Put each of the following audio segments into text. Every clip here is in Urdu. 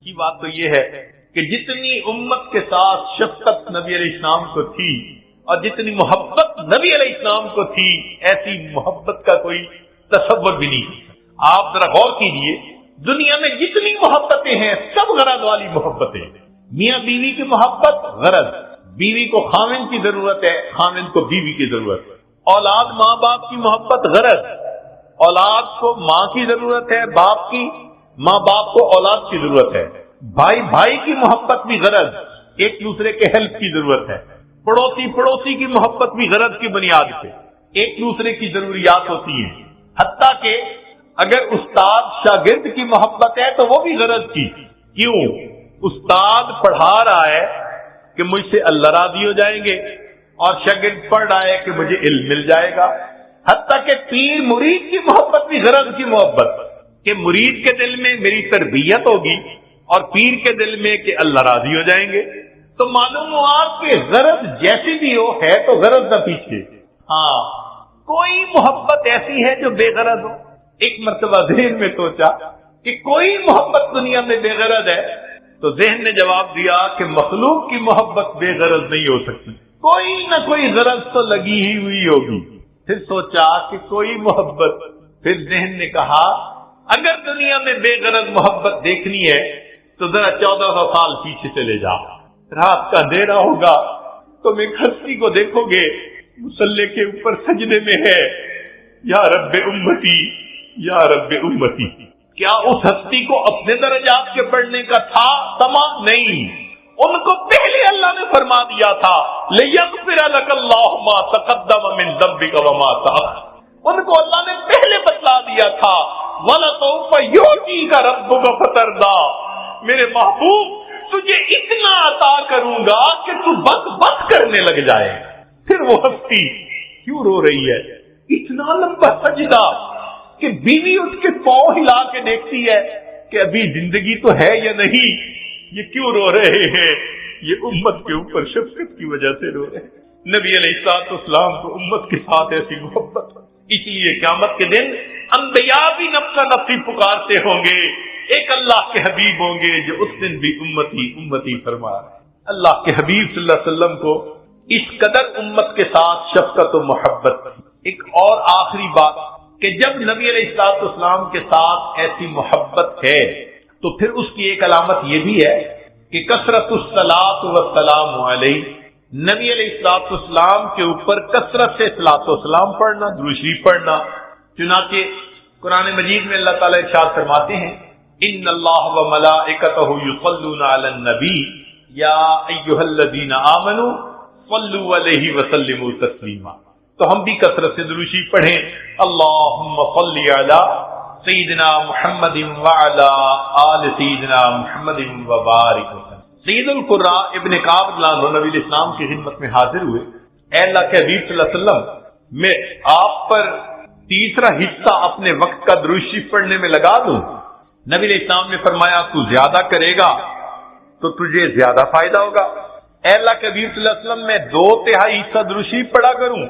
کی بات تو یہ ہے کہ جتنی امت کے ساتھ شفقت نبی علیہ السلام کو تھی اور جتنی محبت نبی علیہ السلام کو تھی، ایسی محبت کا کوئی تصور بھی نہیں۔ آپ ذرا غور کیجئے، دنیا میں جتنی محبتیں ہیں سب غرض والی محبتیں، میاں بیوی کی محبت غرض، بیوی کو خاوند کی ضرورت ہے، خاوند کو بیوی کی ضرورت ہے، اولاد ماں باپ کی محبت غرض، اولاد کو ماں کی ضرورت ہے، باپ کی، ماں باپ کو اولاد کی ضرورت ہے، بھائی بھائی کی محبت بھی غرض، ایک دوسرے کے ہیلپ کی ضرورت ہے، پڑوسی پڑوسی کی محبت بھی غرض کی بنیاد پہ ایک دوسرے کی ضروریات ہوتی ہیں، حتیٰ کہ اگر استاد شاگرد کی محبت ہے تو وہ بھی غرض کی۔ کیوں؟ استاد پڑھا رہا ہے کہ مجھ سے اللہ راضی ہو جائیں گے، اور شاگرد پڑھ رہا ہے کہ مجھے علم مل جائے گا۔ حتیٰ کہ پیر مرید کی محبت بھی غرض کی محبت، کہ مرید کے دل میں میری تربیت ہوگی اور پیر کے دل میں کہ اللہ راضی ہو جائیں گے۔ تو معلوم ہوا کہ غرض جیسی بھی ہو ہے تو غرض نہ پیچھے۔ ہاں، کوئی محبت ایسی ہے جو بے غرض ہو؟ ایک مرتبہ ذہن میں سوچا کہ کوئی محبت دنیا میں بے غرض ہے، تو ذہن نے جواب دیا کہ مخلوق کی محبت بے غرض نہیں ہو سکتی، کوئی نہ کوئی غرض تو لگی ہی ہوئی ہوگی۔ پھر سوچا کہ کوئی محبت، پھر ذہن نے کہا اگر دنیا میں بے غرض محبت دیکھنی ہے تو ذرا 1400 سال پیچھے چلے جا، رات کا اندھیرا ہوگا، تم ایک ہستی کو دیکھو گے مصلی کے اوپر سجدے میں ہے، یا رب امتی یا رب امتی۔ کیا اس ہستی کو اپنے درجات کے پڑھنے کا تھا سما؟ نہیں، ان کو پہلے اللہ نے فرما دیا تھا لِيَغْفِرَ لَكَ اللَّهُ مَا تَقَدَّمَ مِن ذَنبِكَ وَمَا تَأَخَّرَ، ان کو اللہ نے پہلے بتلا دیا تھا وَلَسَوْفَ يُعْطِيكَ رَبُّكَ فَتَرْضَىٰ، میرے محبوب تجھے اتنا عطا کروں گا کہ تو بس بس کرنے لگ جائے۔ پھر وہ ہستی کیوں رو رہی ہے؟ اتنا لمبا سجدہ کہ بیوی اٹھ کے پاؤں ہلا کے دیکھتی ہے کہ ابھی زندگی تو ہے یا نہیں، یہ کیوں رو رہے ہیں؟ یہ امت کے اوپر شفقت کی وجہ سے رو رہے ہیں۔ نبی علیہ السلام کو امت کے ساتھ ایسی محبت، اس لیے قیامت کے دن انبیاء بھی نفس نفسی پکارتے ہوں گے، ایک اللہ کے حبیب ہوں گے جو اس دن بھی امتی امتی فرما رہے ہیں۔ اللہ کے حبیب صلی اللہ علیہ وسلم کو اس قدر امت کے ساتھ شفقت و محبت تھی۔ ایک اور آخری بات کہ جب نبی علیہ السلام کے ساتھ ایسی محبت ہے تو پھر اس کی ایک علامت یہ بھی ہے کہ کثرت الصلاۃ والسلام علیہ، نبی علیہ السلام کے اوپر کثرت سے صلاۃ و سلام پڑھنا، درود شریف پڑھنا۔ چنانچہ قرآن مجید میں اللہ تعالیٰ ارشاد فرماتے ہیں ان اللہ وملائکتہ یصلون علی النبی یا ایھا الذین آمنوا صلوا علیہ وسلموا تسلیما۔ تو ہم بھی کثرت سے درود شریف پڑھیں، اللہم صل علی سیدنا محمد وعلی آل سیدنا محمد وبارک وسلم۔ سید القراء ابن کعب رضی اللہ عنہ نبی علیہ السلام کی خدمت میں حاضر ہوئے، اے اللہ کے حبیب صلی اللہ علیہ وسلم، میں آپ پر تیسرا حصہ اپنے وقت کا درود شریف پڑھنے میں لگا دوں؟ نبی علیہ السلام نے فرمایا تو زیادہ کرے گا تو تجھے زیادہ فائدہ ہوگا۔ اے اللہ کے حبیب صلی اللہ علیہ وسلم، میں 2/3 حصہ درود شریف پڑھا کروں؟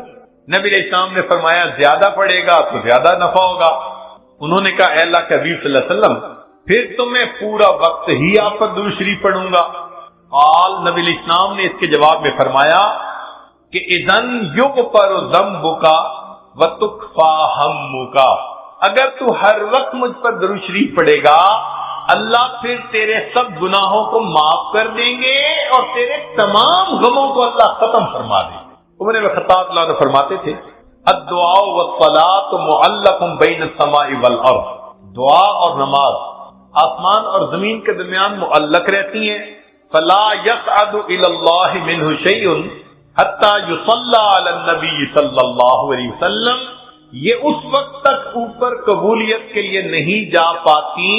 نبی علیہ السلام نے فرمایا زیادہ پڑھے گا تو زیادہ نفع ہوگا۔ انہوں نے کہا اے اللہ کے حبیب صلی اللہ علیہ وسلم، پھر تو میں پورا وقت ہی آپ پر درود شریف پڑھوں گا۔ قال، نبی علیہ السلام نے اس کے جواب میں فرمایا کہ اذن یغفر ذنبک وتکفی ہمک، اگر تو ہر وقت مجھ پر درود شریف پڑھے گا اللہ پھر تیرے سب گناہوں کو معاف کر دیں گے اور تیرے تمام غموں کو اللہ ختم فرما دیں گے۔ عمر بن خطاب اللہ عنہ فرماتے تھے الدعاء والصلاۃ معلق بین السماء والارض، دعا اور نماز آسمان اور زمین کے درمیان معلق رہتی ہیں، فلا يصعد الى الله منه شيء حتى يصلى على النبي صلی اللہ علیہ وسلم، یہ اس وقت تک اوپر قبولیت کے لیے نہیں جا پاتی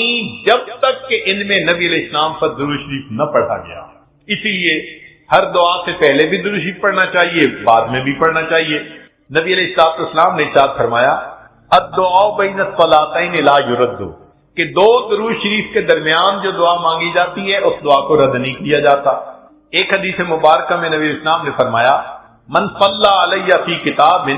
جب تک کہ ان میں نبی علیہ السلام پر درود شریف نہ پڑھا گیا۔ اسی لیے ہر دعا سے پہلے بھی درود شریف پڑھنا چاہیے، بعد میں بھی پڑھنا چاہیے۔ نبی علیہ السلام نے ارشاد فرمایا الدعاء بین الصلاتین لا یرد، کہ 2 درود شریف کے درمیان جو دعا مانگی جاتی ہے اس دعا کو رد نہیں کیا جاتا۔ ایک حدیث مبارکہ میں نبی علیہ السلام نے فرمایا من صلی علی فی کتاب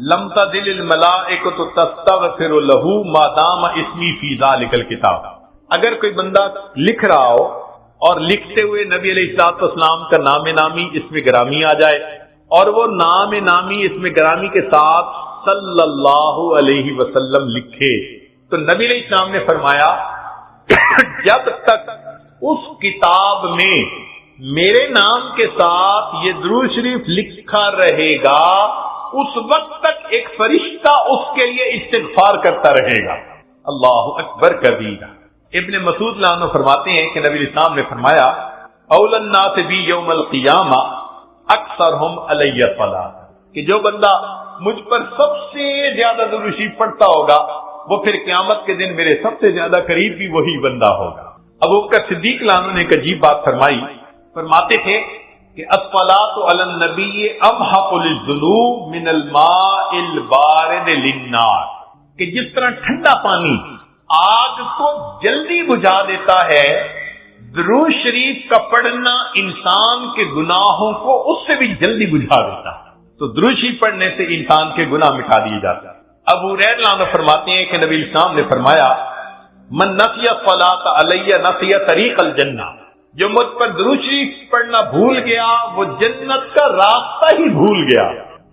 لم تزل الملائکۃ تستغفر له ما دام اسمی فی ذلک الکتاب، اگر کوئی بندہ لکھ رہا ہو اور لکھتے ہوئے نبی علیہ الصلوۃ والسلام کا نام نامی اس میں گرامی آ جائے اور وہ نام نامی اس میں گرامی کے ساتھ صلی اللہ علیہ وسلم لکھے، تو نبی علیہ السلام نے فرمایا جب تک اس کتاب میں میرے نام کے ساتھ یہ درود شریف لکھا رہے گا اس وقت تک ایک فرشتہ اس کے لیے استغفار کرتا رہے گا۔ اللہ اکبر کبیرہ۔ ابن مسعود رضی اللہ عنہ فرماتے ہیں کہ نبی اسلام نے فرمایا اول الناس بی یوم القیامہ اکثرہم علی الصلاۃ، کہ جو بندہ مجھ پر سب سے زیادہ درود شریف پڑھتا ہوگا وہ پھر قیامت کے دن میرے سب سے زیادہ قریب بھی وہی بندہ ہوگا۔ ابو بکر صدیق رضی اللہ عنہ نے ایک عجیب بات فرمائی، فرماتے تھے کہ الصلاۃ علی النبی امحق للذنوب من الماء البارد للنار، کہ جس طرح ٹھنڈا پانی آگ کو جلدی بجھا دیتا ہے، درود شریف کا پڑھنا انسان کے گناہوں کو اس سے بھی جلدی بجھا دیتا ہے۔ تو درود شریف پڑھنے سے انسان کے گناہ مٹا دیے جاتے ہیں۔ ابو ہریرہ رضی اللہ عنہ فرماتے ہیں کہ نبی اسلام نے فرمایا من نسی الصلاۃ علی نسی طریق الجنہ، جو مجھ پر درود شریف پڑھنا بھول گیا وہ جنت کا راستہ ہی بھول گیا۔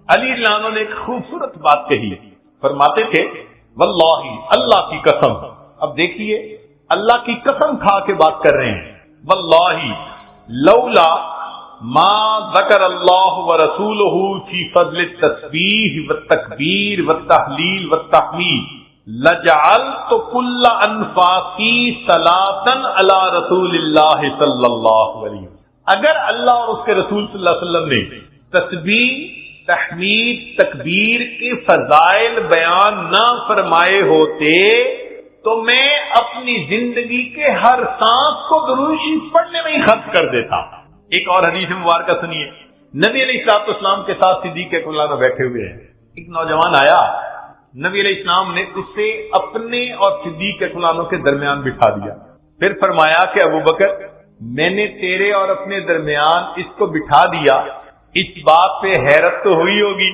علی رضی اللہ عنہ نے ایک خوبصورت بات کہی، فرماتے تھے واللہ، اللہ کی قسم، اب دیکھیے اللہ کی قسم کھا کے بات کر رہے ہیں، واللہ لولا ما ذکر اللہ ورسولہ فی فضل التسبیح والتکبیر والتحلیل والتحمید لجعلت کل انفاسی صلاۃ علی رسول اللہ صلی اللہ علیہ وسلم، اگر اللہ اور اس کے رسول صلی اللہ علیہ وسلم نے تسبیح، تحمید، تکبیر کے فضائل بیان نہ فرمائے ہوتے تو میں اپنی زندگی کے ہر سانس کو درود شریف پڑھنے میں ہی خرچ کر دیتا۔ ایک اور حدیث مبارکہ سنیے، نبی علیہ الصلوۃ والسلام کے ساتھ صدیق اکبر بیٹھے ہوئے ہیں، ایک نوجوان آیا، نبی علیہ السلام نے اسے اپنے اور صدیق اکبر کے درمیان بٹھا دیا، پھر فرمایا کہ ابو بکر میں نے تیرے اور اپنے درمیان اس کو بٹھا دیا، اس بات پہ حیرت تو ہوئی ہوگی۔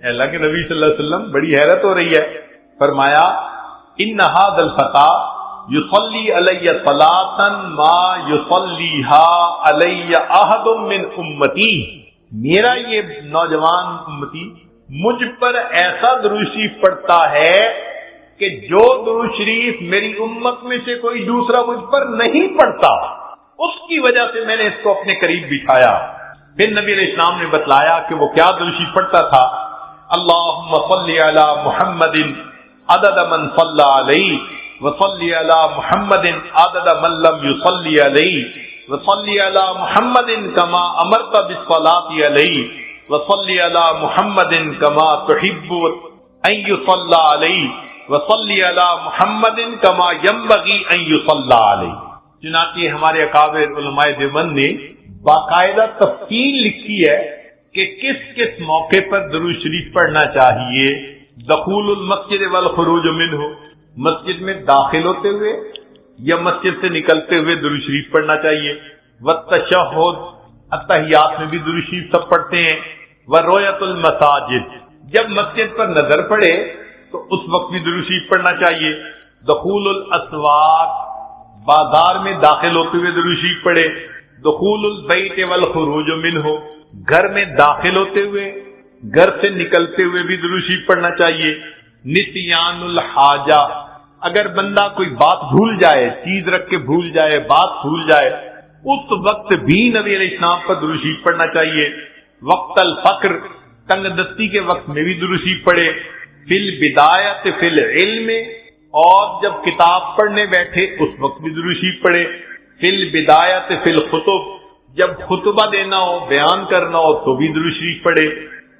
اللہ کے نبی صلی اللہ علیہ وسلم بڑی حیرت ہو رہی ہے۔ فرمایا ان ھذا الفتى یصلی علی صلاۃ ما یصلیھا علی احد من امتی، میرا یہ نوجوان امتی مجھ پر ایسا درود شریف پڑھتا ہے کہ جو درود شریف میری امت میں سے کوئی دوسرا مجھ پر نہیں پڑھتا، اس کی وجہ سے میں نے اس کو اپنے قریب بٹھایا۔ پھر نبی علیہ السلام نے بتلایا کہ وہ کیا درود شریف پڑھتا تھا، اللہم صلی علی محمد عدد من صلی علیہ وصلی علی محمد عدد من لم یصلی علیہ وصلی علی محمد کما امرت بالصلاۃ علیہ وصلی علی محمد کما تحب ان یصلی علیہ وصلی علی محمد کما ینبغی ان یصلی علیہ۔ چنانچہ ہمارے اکابر علماء دیوبند نے باقاعدہ تفصیل لکھی ہے کہ کس کس موقع پر درود شریف پڑھنا چاہیے۔ دخول المسجد والخروج منہ، مسجد میں داخل ہوتے ہوئے یا مسجد سے نکلتے ہوئے درود شریف پڑھنا چاہیے۔ والتشہد، اتحیات میں بھی درود شریف سب پڑھتے ہیں۔ ورؤیت المساجد، جب مسجد پر نظر پڑے تو اس وقت بھی درود شریف پڑھنا چاہیے۔ دخول الاسواق، بازار میں داخل ہوتے ہوئے درود شریف پڑھے۔ دخول البیت والخروج منہ، گھر میں داخل ہوتے ہوئے گھر سے نکلتے ہوئے بھی درود شریف پڑھنا چاہیے۔ نسیان الحاجہ، اگر بندہ کوئی بات بھول جائے، چیز رکھ کے بھول جائے، بات بھول جائے، اس وقت بھی نبی علیہ السلام پر درود شریف پڑھنا چاہیے۔ وقت الفقر، تنگ دستی کے وقت میں بھی درود شریف پڑھے۔ فی البدایت فی العلم، اور جب کتاب پڑھنے بیٹھے اس وقت بھی درود شریف پڑھے۔ فی البدایت فی الخطب، جب خطبہ دینا ہو، بیان کرنا ہو تو بھی درود شریف پڑھے۔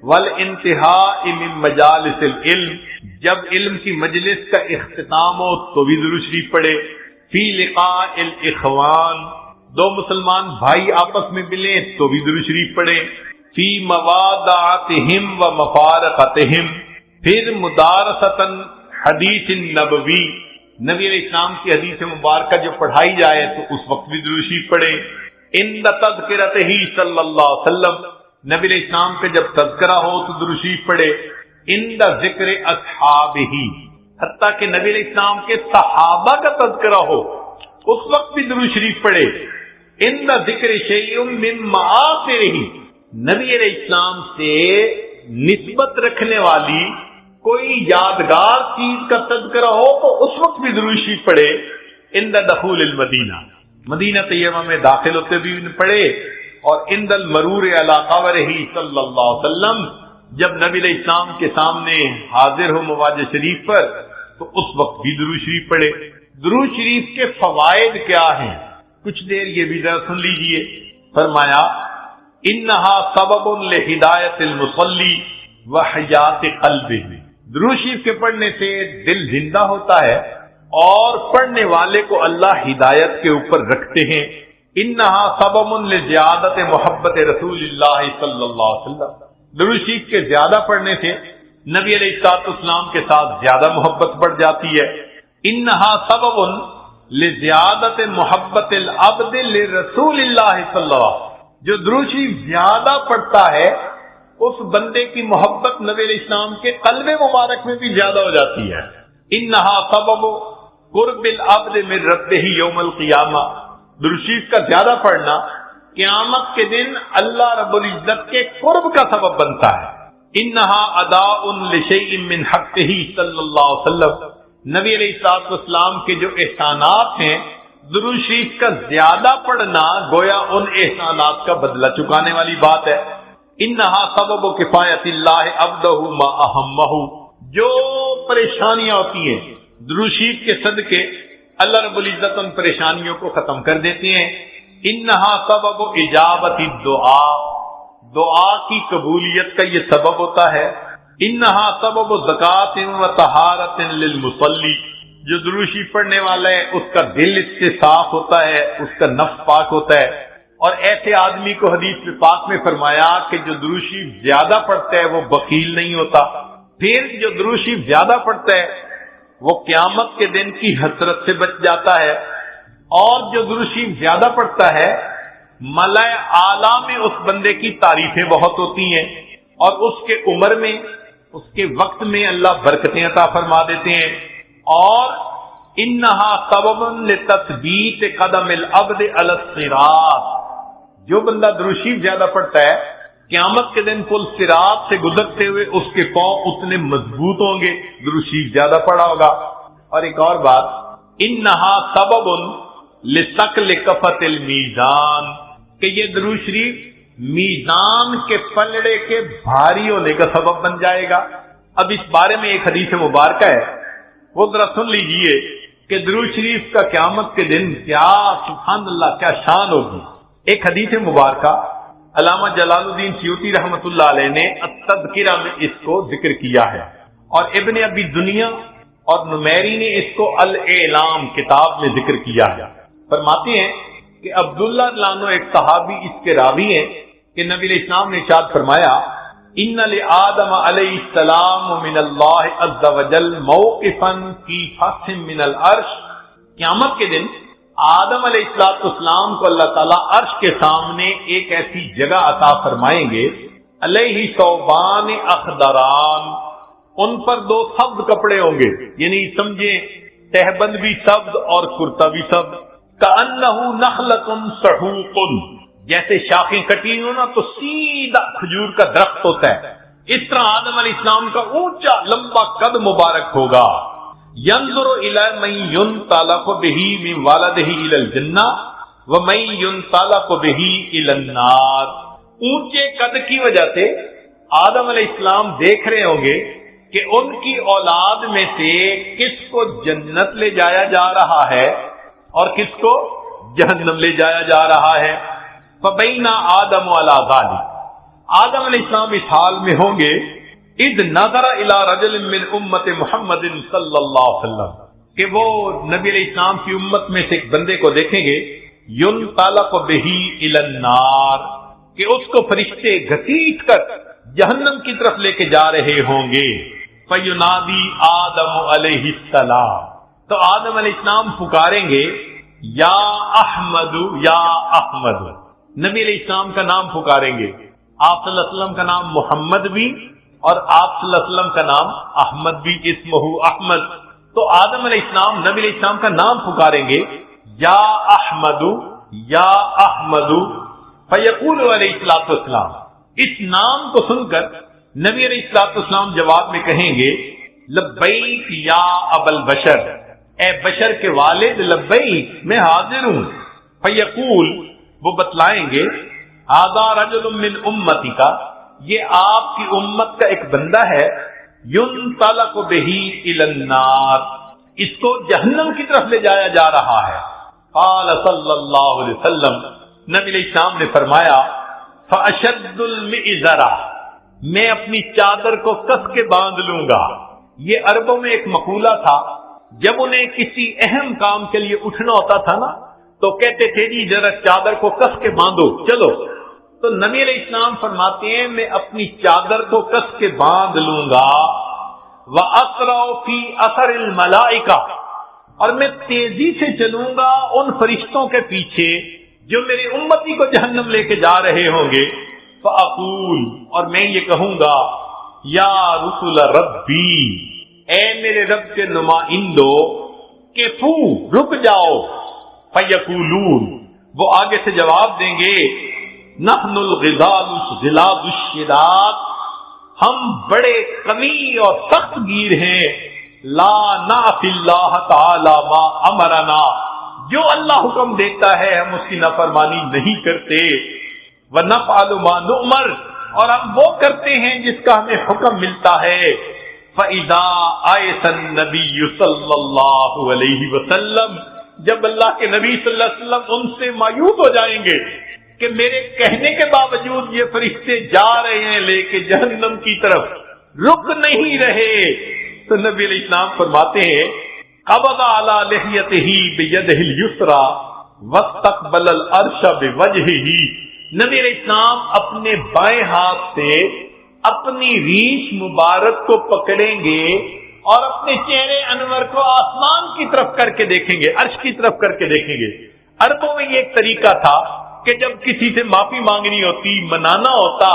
والانتہاء من مجالس العلم، جب علم کی مجلس کا اختتام ہو تو بھی درود شریف پڑھے۔ فی لقاء الاخوان، دو مسلمان بھائی آپس میں ملیں تو بھی درود شریف پڑھے۔ فی موادعتہم و مفارقتہم، پھر مدارسۃ حدیث النبوی، نبی علیہ السلام کی حدیث مبارکہ جو پڑھائی جائے تو اس وقت بھی درود شریف پڑھے۔ عند تذکرتہ صلی اللہ علیہ وسلم، نبی علیہ السلام کا جب تذکرہ ہو تو درود شریف پڑھے۔ عند ذکر اصحابہ، حتیٰ کہ نبی علیہ السلام کے صحابہ کا تذکرہ ہو اس وقت بھی درود شریف پڑھے. ان ذکر شیء من معاصرہ، نبی علیہ السلام سے نسبت رکھنے والی کوئی یادگار چیز کا تذکرہ ہو تو اس وقت بھی درود شریف پڑھے. عند دخول المدینہ، مدینہ طیبہ میں داخل ہوتے بھی پڑھے، اور عند المرور علی قبرہ صلی اللہ علیہ وسلم، جب نبی علیہ السلام کے سامنے حاضر ہو مواجہ شریف پر تو اس وقت بھی درود شریف پڑھے. درود شریف کے فوائد کیا ہیں؟ کچھ دیر یہ بھی ذرا سن لیجئے. فرمایا انہا سبب لہدایت المصلی وحیات قلبہ، درود شریف کے پڑھنے سے دل زندہ ہوتا ہے اور پڑھنے والے کو اللہ ہدایت کے اوپر رکھتے ہیں. انہا سبب لزیادت محبت رسول اللہ صلی اللہ علیہ وسلم، درود شریف کے زیادہ پڑھنے سے نبی علیہ الصلوۃ والسلام کے ساتھ زیادہ محبت بڑھ جاتی ہے. انہا سبب لزیادت محبت العبد لرسول اللہ صلی اللہ علیہ وسلم، جو درود شریف زیادہ پڑھتا ہے اس بندے کی محبت نبی علیہ السلام کے قلب مبارک میں بھی زیادہ ہو جاتی ہے. انہا سبب قرب العبد من ربہ یوم القیامہ، درود شریف کا زیادہ پڑھنا قیامت کے دن اللہ رب العزت کے قرب کا سبب بنتا ہے. انہا اداء لشیء من حقہ صلی اللہ علیہ وسلم، نبی علیہ الصلوۃ والسلام کے جو احسانات ہیں، درود شریف کا زیادہ پڑھنا گویا ان احسانات کا بدلہ چکانے والی بات ہے. انہا سبب کفایت اللہ عبدہ ما اہمہ، جو پریشانیاں ہوتی ہیں درود شریف کے صدقے اللہ رب العزت ان پریشانیوں کو ختم کر دیتے ہیں. انہا سبب اجابت الدعاء، دعا کی قبولیت کا یہ سبب ہوتا ہے. انہا سبب زکات و طہارت للمصلی، جو درود شریف پڑھنے والا ہے اس کا دل اس سے صاف ہوتا ہے، اس کا نفس پاک ہوتا ہے. اور ایسے آدمی کو حدیث میں پاک میں فرمایا کہ جو درود شریف زیادہ پڑھتا ہے وہ بخیل نہیں ہوتا. پھر جو درود شریف زیادہ پڑھتا ہے وہ قیامت کے دن کی حسرت سے بچ جاتا ہے. اور جو درود شریف زیادہ پڑھتا ہے ملائے اعلیٰ میں اس بندے کی تعریفیں بہت ہوتی ہیں، اور اس کے عمر میں اس کے وقت میں اللہ برکتیں عطا فرما دیتے ہیں. اور انہا سبب لتثبیت قدم العبد علی الصراط، جو بندہ درود شریف زیادہ پڑھتا ہے قیامت کے دن پل صراط سے گزرتے ہوئے اس کے پاؤں اتنے مضبوط ہوں گے، درود شریف زیادہ پڑھا ہوگا. اور ایک اور بات، انہا سبب لثقل کفۃ المیزان، کہ یہ درود شریف میزان کے پلڑے کے بھاری ہونے کا سبب بن جائے گا. اب اس بارے میں ایک حدیث مبارکہ ہے، وہ ذرا سن لیجئے کہ درود شریف کا قیامت کے دن کیا سبحان اللہ کیا شان ہوگی. ایک حدیث مبارکہ علامہ جلال الدین سیوطی رحمۃ اللہ علیہ نے التذکرہ میں اس کو ذکر کیا ہے، اور ابن ابی دنیا اور نمیری نے اس کو الاعلام کتاب میں ذکر کیا ہے. فرماتے ہیں کہ عبداللہ لانو ایک صحابی اس کے راوی ہیں کہ نبی علیہ السلام نے ارشاد فرمایا ان لآدم علیہ السلام من اللہ عز وجل موقفا فی فصح من العرش، قیامت کے دن آدم علیہ السلام کو اللہ تعالیٰ عرش کے سامنے ایک ایسی جگہ عطا فرمائیں گے، علیہ ثوبان اخضران، ان پر دو سبز کپڑے ہوں گے، یعنی سمجھیں تہبند بھی سبز اور کرتا بھی سبز. کأنہ نخلۃ سحوق، جیسے شاخیں کٹی ہو نا تو سیدھا کھجور کا درخت ہوتا ہے، اس طرح آدم علیہ السلام کا اونچا لمبا قد مبارک ہوگا. ينظر الى من ينطلق به من والده الى الجنہ ومن ينطلق به الى النار، اونچے قد کی وجہ سے آدم علیہ السلام دیکھ رہے ہوں گے کہ ان کی اولاد میں سے کس کو جنت لے جایا جا رہا ہے اور کس کو جہنم لے جایا جا رہا ہے. فبین آدم علی ذلک، آدم علیہ السلام اس حال میں ہوں گے اذ نظر الی رجل من امت محمد صلی اللہ علیہ وسلم، کہ وہ نبی علیہ السلام کی امت میں سے ایک بندے کو دیکھیں گے ينطلق به الی النار، کہ اس کو فرشتے گھسیٹ کر جہنم کی طرف لے کے جا رہے ہوں گے. فینادی آدم علیہ السلام، تو آدم علیہ السلام پکاریں گے یا احمد یا احمد، نبی علیہ السلام کا نام پکاریں گے. آپ صلی اللہ علیہ وسلم کا نام محمد بھی اور آپ صلی اللہ علیہ وسلم کا نام احمد بھی، اسمہ احمد. تو آدم علیہ السلام نبی علیہ السلام کا نام پکاریں گے یا احمد یا احمد، فیقول علیہ الصلوۃ والسلام، اس نام کو سن کر نبی علیہ الصلوۃ والسلام جواب میں کہیں گے لبیک یا ابا البشر، اے بشر کے والد لبیک، میں حاضر ہوں۔ فیقول، وہ بتلائیں گے ھذا رجل من امتی کا، یہ آپ کی امت کا ایک بندہ ہے، ينطلق به الى النار، اس کو جہنم کی طرف لے جایا جا رہا ہے۔ قال صلی اللہ علیہ وسلم، نبی علیہ السلام نے فرمایا فاشد المئزر، میں اپنی چادر کو کس کے باندھ لوں گا۔ یہ عربوں میں ایک مقولہ تھا، جب انہیں کسی اہم کام کے لیے اٹھنا ہوتا تھا نا تو کہتے تھے جی ذرا چادر کو کس کے باندھو چلو، تو نبی علیہ السلام فرماتے ہیں میں اپنی چادر کو کس کے باندھ لوں گا، وَأَسْرَعُ فِي أَثَرِ الْمَلَائِكَةِ، اور میں تیزی سے چلوں گا ان فرشتوں کے پیچھے جو میری امتی کو جہنم لے کے جا رہے ہوں گے۔ فَأَقُولُ، اور میں یہ کہوں گا یا رسول ربی، اے میرے رب کے نمائندو، کفو، رک جاؤ۔ فَيَقُولُونَ، وہ آگے سے جواب دیں گے نحن الغلاد الشداد، ہم بڑے قوی اور سخت گیر ہیں، لا نعصی اللہ تعالی ما امرنا، جو اللہ حکم دیتا ہے ہم اس کی نافرمانی نہیں کرتے، ونفعل ما نؤمر، اور ہم وہ کرتے ہیں جس کا ہمیں حکم ملتا ہے۔ فَإِذَا آیَسَ النَّبِيُّ صلی اللہ علیہ وسلم، جب اللہ کے نبی صلی اللہ علیہ وسلم ان سے مایوس ہو جائیں گے کہ میرے کہنے کے باوجود یہ فرشتے جا رہے ہیں لے کے جہنم کی طرف، رک نہیں رہے، تو نبی علیہ السلام فرماتے ہیں قبض علی لحیتہ بیدہ الیسری واستقبل العرش بوجہہ، نبی علیہ السلام اپنے بائیں ہاتھ سے اپنی ریش مبارک کو پکڑیں گے اور اپنے چہرے انور کو آسمان کی طرف کر کے دیکھیں گے، عرش کی طرف کر کے دیکھیں گے۔ عربوں میں یہ ایک طریقہ تھا کہ جب کسی سے معافی مانگنی ہوتی، منانا ہوتا،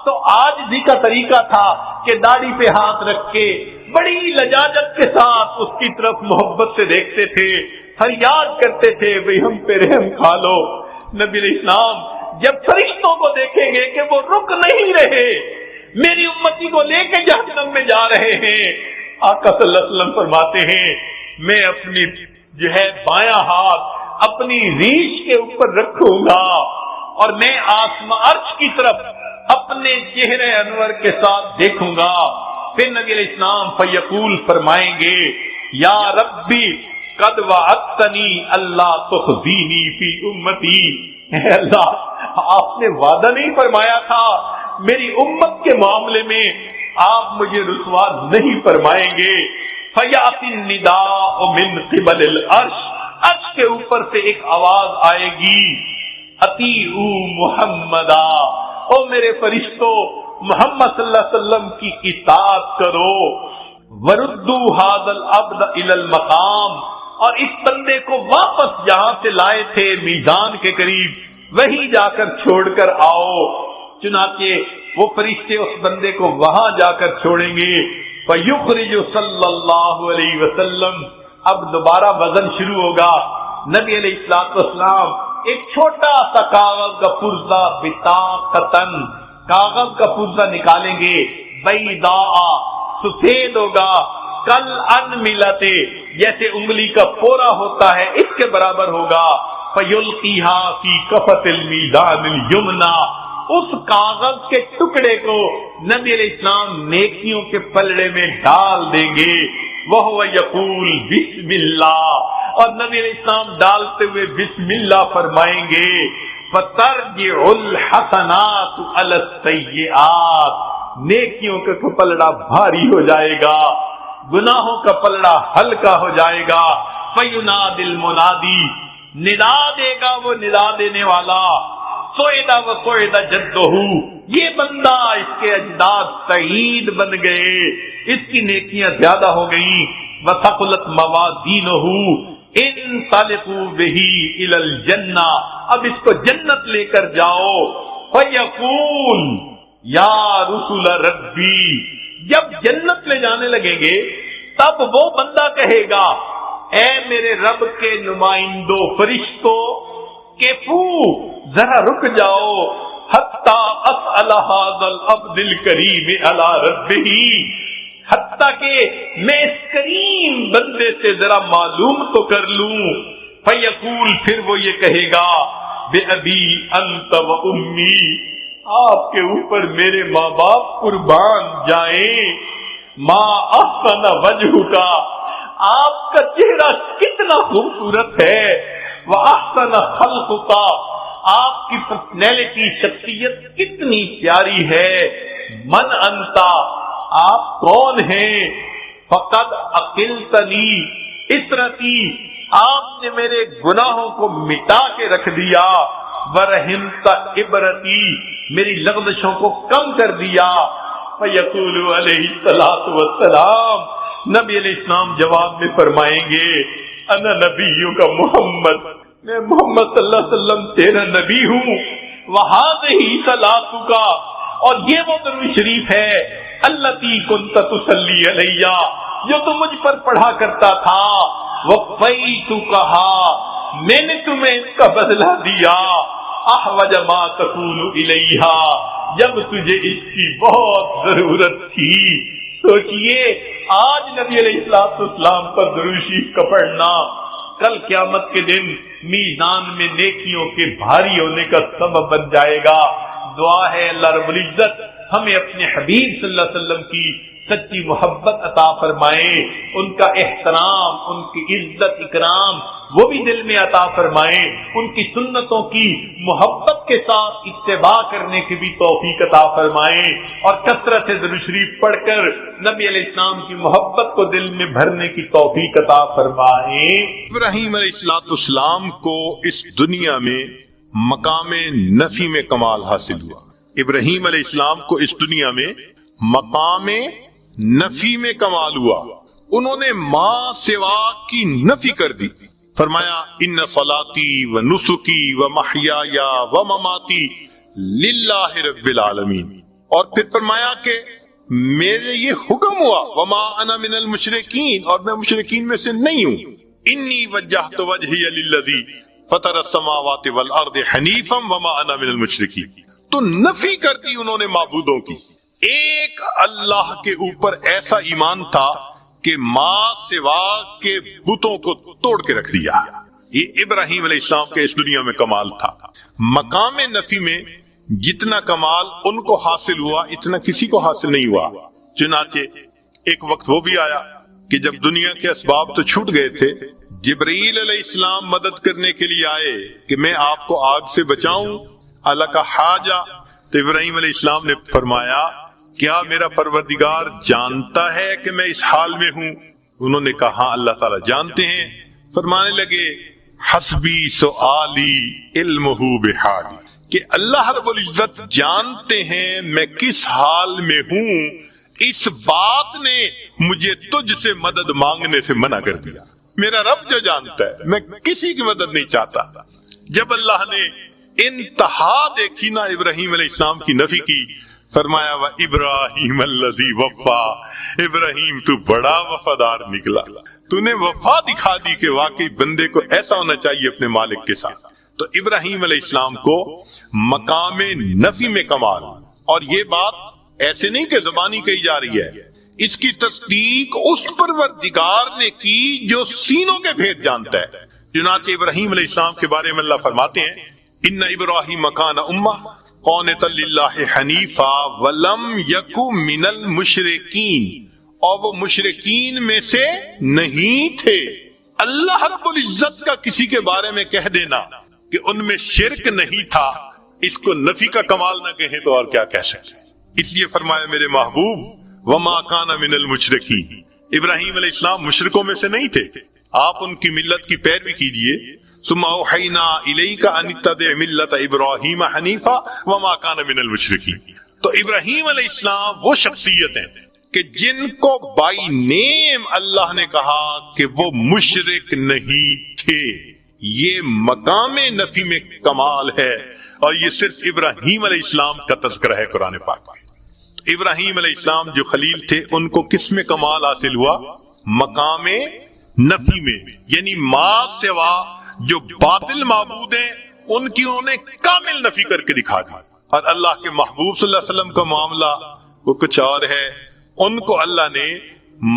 تو عاجزی کا طریقہ تھا کہ داڑھی پہ ہاتھ رکھ کے بڑی لجاجت کے ساتھ اس کی طرف محبت سے دیکھتے تھے، فریاد کرتے تھے بھئی ہم پہ رحم کھا لو۔ نبی علیہ السلام جب فرشتوں کو دیکھیں گے کہ وہ رک نہیں رہے، میری امتی کو لے کے جہنم میں جا رہے ہیں، آقا صلی اللہ علیہ وسلم فرماتے ہیں میں اپنی جو ہے بایاں ہاتھ اپنی ریش کے اوپر رکھوں گا اور میں آسمان عرش کی طرف اپنے چہرے انور کے ساتھ دیکھوں گا۔ پھر نبی علیہ السلام فیقول فرمائیں گے یا ربی قد وعدتنی اللہ تخزینی فی امتی، اے اللہ آپ نے وعدہ نہیں فرمایا تھا میری امت کے معاملے میں آپ مجھے رسوا نہیں فرمائیں گے۔ فیاتی النداء من قبل العرش، عرش کے اوپر سے ایک آواز آئے گی اطیعوا محمدا، او میرے فرشتوں محمد صلی اللہ علیہ وسلم کی اطاعت کرو، وردوا ھذا العبد الی المقام، اور اس بندے کو واپس جہاں سے لائے تھے میزان کے قریب وہیں جا کر چھوڑ کر آؤ۔ چنانچہ وہ فرشتے اس بندے کو وہاں جا کر چھوڑیں گے، فیخرج صلی اللہ علیہ وسلم، اب دوبارہ وزن شروع ہوگا۔ نبی علیہ الصلوۃ والسلام ایک چھوٹا سا کاغذ کا پرزہ بطاقتن، کاغذ کا پرزہ نکالیں گے، بیضاء، سفید ہوگا، کل انملتے، جیسے انگلی کا پورا ہوتا ہے اس کے برابر ہوگا، فیلقیھا فی کفۃ المیزان الیمنی، اس کاغذ کے ٹکڑے کو نبی علیہ السلام نیکیوں کے پلڑے میں ڈال دیں گے، وہو یقول بسم اللہ، اور نبی علیہ السلام ڈالتے ہوئے بسم اللہ فرمائیں گے، فترجع الحسنات علی السیئات، نیکیوں کا پلڑا بھاری ہو جائے گا، گناہوں کا پلڑا ہلکا ہو جائے گا۔ فیناد المنادی، ندا دے گا وہ ندا دینے والا، سوئدہ و سوئدہ جدہ، یہ بندہ اس کے اجداد سعید بن گئے، اس کی نیکیاں زیادہ ہو گئیں، وثقلت موازینہ، انطلقوا بہ الی الجنہ، اب اس کو جنت لے کر جاؤ۔ فیقول یا رسول ربی، جب جنت لے جانے لگیں گے تب وہ بندہ کہے گا اے میرے رب کے نمائندوں فرشتوں کیفو ذرا رک جاؤ حتی اسأل هذا العبد الکریم علی ربہ، حتیٰ کہ میں اس کریم بندے سے ذرا معلوم تو کر لوں. فیقول پھر وہ یہ کہے گا بے ابی انت و امی، آپ کے اوپر میرے ماں باپ قربان جائیں. ما احسن وجہک، آپ کا چہرہ کتنا خوبصورت ہے. واحسن خلقک، آپ کی پرسنالٹی شخصیت کتنی پیاری ہے. من انتا، آپ کون ہیں. فقد عقلتنی اسرتی، آپ نے میرے گناہوں کو مٹا کے رکھ دیا. ورحمت عبرتی، میری لغزشوں کو کم کر دیا. فیقول علیہ الصلوۃ والسلام، نبی علیہ السلام جواب میں فرمائیں گے انا نبیک محمد، میں محمد صلی اللہ علیہ وسلم تیرا نبی ہوں. وہذہ صلاتک، اور یہ وہ درود شریف ہے التی کنت تصلی علیہ، جو تم مجھ پر پڑھا کرتا تھا. وفیتکھا، میں نے تمہیں اس کا بدلہ دیا. احوج ما تکون الیہ، جب تجھے اس کی بہت ضرورت تھی. سوچئے آج نبی علیہ السلام پر درود شریف کا پڑھنا کل قیامت کے دن میزان میں نیکیوں کے بھاری ہونے کا سبب بن جائے گا. دعا ہے اللہ رب العزت ہمیں اپنے حبیب صلی اللہ علیہ وسلم کی سچی محبت عطا فرمائے، ان کا احترام، ان کی عزت اکرام وہ بھی دل میں عطا فرمائے، ان کی سنتوں کی محبت کے ساتھ اتباع کرنے کی بھی توفیق عطا فرمائے، اور کثرت سے درود شریف پڑھ کر نبی علیہ السلام کی محبت کو دل میں بھرنے کی توفیق عطا فرمائے. ابراہیم علیہ السلام کو اس دنیا میں مقام نفی میں کمال حاصل ہوا. ابراہیم علیہ السلام کو اس دنیا میں مقام نفی میں کمال ہوا. انہوں نے ماں سوا کی نفی کر دی. فرمایا ان صلاتی و نسکی و محیای و مماتی للہ رب العالمین، اور پھر فرمایا کہ میرے یہ حکم ہوا وما انا من المشرکین، اور میں مشرکین میں سے نہیں ہوں. انی وجہت وجہی للذی فطر السماوات والارض حنیفا وما انا من المشرکین. تو نفی کر دی انہوں نے معبودوں کی. ایک اللہ کے اوپر ایسا ایمان تھا کہ ماں سوا کے بتوں کو توڑ کے رکھ دیا. یہ ابراہیم علیہ السلام کے اس دنیا میں کمال تھا. مقام نفی میں جتنا کمال ان کو حاصل ہوا اتنا کسی کو حاصل نہیں ہوا. چنانچہ ایک وقت وہ بھی آیا کہ جب دنیا کے اسباب تو چھوٹ گئے تھے، جبرائیل علیہ السلام مدد کرنے کے لیے آئے کہ میں آپ کو آگ سے بچاؤں. اللہ کا حاجہ، تو ابراہیم علیہ السلام نے فرمایا کیا میرا پروردگار جانتا ہے کہ میں اس حال میں ہوں؟ انہوں نے کہا ہاں اللہ تعالیٰ جانتے ہیں. فرمانے لگے حسبی سؤالی علمہ بحالی، کہ اللہ رب العزت جانتے ہیں میں کس حال میں ہوں. اس بات نے مجھے تجھ سے مدد مانگنے سے منع کر دیا. میرا رب جو جانتا ہے میں کسی کی مدد نہیں چاہتا. جب اللہ نے انتہا دیکھی نا ابراہیم علیہ السلام کی نفی کی، فرمایا وا ابراہیم الذی وفا، ابراہیم تو بڑا وفادار نکلا. تو نے وفا دکھا دی کہ واقعی بندے کو ایسا ہونا چاہیے اپنے مالک کے ساتھ. تو ابراہیم علیہ السلام کو مقام نفی میں کمال. اور یہ بات ایسے نہیں کہ زبانی کہی جا رہی ہے، اس کی تصدیق اس پروردگار نے کی جو سینوں کے بھید جانتا ہے. چنانچہ ابراہیم علیہ السلام کے بارے میں اللہ فرماتے ہیں ان ابراہیم کان امہ قانتا للہ حنیفا ولم یکو من المشرکین، اور وہ مشرکین میں سے نہیں تھے. اللہ رب العزت کا کسی کے بارے میں کہہ دینا کہ ان میں شرک نہیں تھا، اس کو نفی کا کمال نہ کہیں تو اور کیا کہہ سکتے. اس لیے فرمایا میرے محبوب وما کان من المشرکین، ابراہیم علیہ السلام مشرکوں میں سے نہیں تھے. آپ ان کی ملت کی پیروی کیجئے. ثم اوحینا الیک ان اتبع ملت ابراہیم حنیفا وما کان من المشرکین. تو ابراہیم علیہ السلام وہ شخصیت ہیں کہ جن کو بائی نیم اللہ نے کہا کہ وہ مشرک نہیں تھے. یہ مقام نفی میں کمال ہے، اور یہ صرف ابراہیم علیہ السلام کا تذکرہ ہے قرآن پاک میں. ابراہیم علیہ السلام جو خلیل تھے ان کو کس میں کمال حاصل ہوا؟ مقام نفی میں، یعنی ما سوا جو باطل معبود ہیں ان کی انہوں نے کامل نفی کر کے دکھا دی. اور اللہ کے محبوب صلی اللہ علیہ وسلم کا معاملہ وہ کچھ اور ہے. ان کو اللہ نے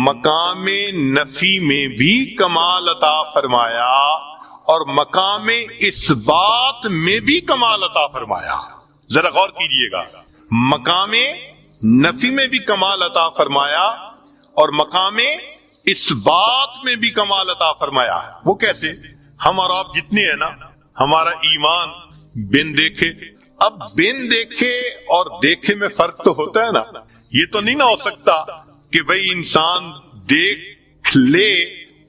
مقام نفی میں بھی کمال عطا فرمایا اور مقام اثبات میں بھی کمال عطا فرمایا. ذرا غور کیجئے گا، مقام نفی میں بھی کمال عطا فرمایا اور مقام اثبات میں بھی کمال عطا فرمایا. وہ کیسے؟ ہم اور آپ جتنے ہیں نا، ہمارا ایمان بن دیکھے، اب بن دیکھے اور دیکھے میں فرق تو ہوتا ہے نا. یہ تو نہیں نہ ہو سکتا کہ بھئی انسان دیکھ لے